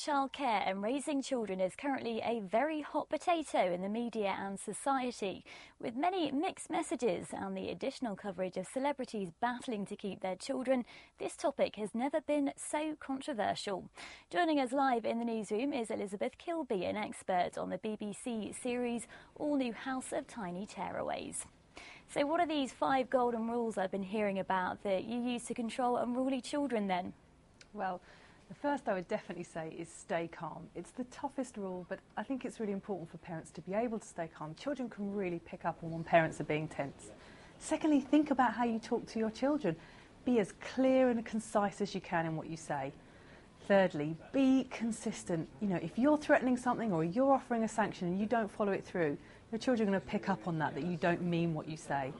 childcare and raising children is currently a very hot potato in the media and society, with many mixed messages and the additional coverage of celebrities battling to keep their children. This topic has never been so controversial. Joining us live in the newsroom is Elizabeth Kilby, an expert on the BBC series All New House of Tiny Tearaways. So what are these 5 golden rules I've been hearing about that you use to control unruly children then? Well, the first I would definitely say is stay calm. It's the toughest rule, but I think it's really important for parents to be able to stay calm. Children can really pick up on when parents are being tense. Secondly, think about how you talk to your children. Be as clear and concise as you can in what you say. Thirdly, be consistent. You know, if you're threatening something or you're offering a sanction and you don't follow it through, your children are going to pick up on that you don't mean what you say.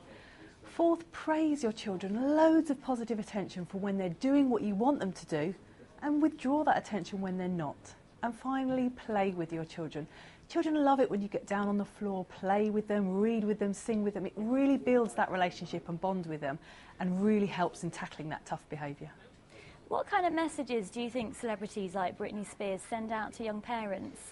Fourth, praise your children. Loads of positive attention for when they're doing what you want them to do, and withdraw that attention when they're not. And finally, play with your children. Children love it when you get down on the floor, play with them, read with them, sing with them. It really builds that relationship and bond with them and really helps in tackling that tough behaviour. What kind of messages do you think celebrities like Britney Spears send out to young parents?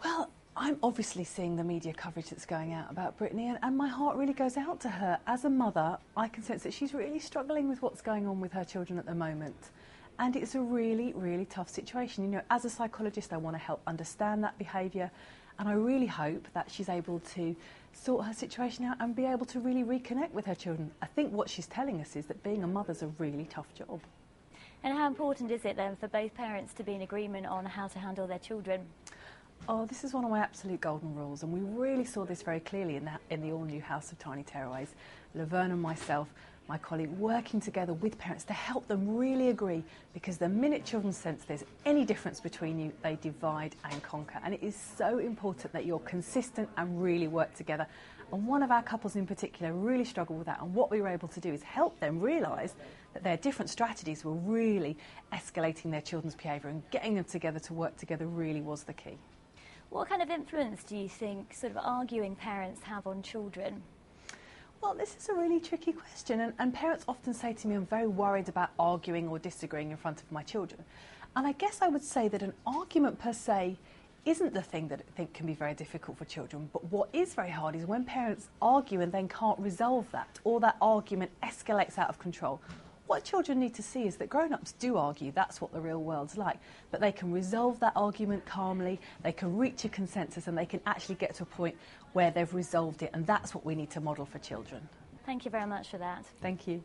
Well, I'm obviously seeing the media coverage that's going out about Britney, and my heart really goes out to her. As a mother, I can sense that she's really struggling with what's going on with her children at the moment. And it's a really, really tough situation. You know, as a psychologist, I want to help understand that behaviour, and I really hope that she's able to sort her situation out and be able to really reconnect with her children. I think what she's telling us is that being a mother's a really tough job. And how important is it then for both parents to be in agreement on how to handle their children? Oh, this is one of my absolute golden rules, and we really saw this very clearly in the all-new House of Tiny Tearaways. Laverne and myself, my colleague, working together with parents to help them really agree, because the minute children sense there's any difference between you, they divide and conquer. And it is so important that you're consistent and really work together. And one of our couples in particular really struggled with that, and what we were able to do is help them realise that their different strategies were really escalating their children's behaviour, and getting them together to work together really was the key. What kind of influence do you think sort of arguing parents have on children? Well, this is a really tricky question, and parents often say to me, I'm very worried about arguing or disagreeing in front of my children. And I guess I would say that an argument per se isn't the thing that I think can be very difficult for children, but what is very hard is when parents argue and then can't resolve that, or that argument escalates out of control. What children need to see is that grown-ups do argue, that's what the real world's like, but they can resolve that argument calmly, they can reach a consensus, and they can actually get to a point where they've resolved it, and that's what we need to model for children. Thank you very much for that. Thank you.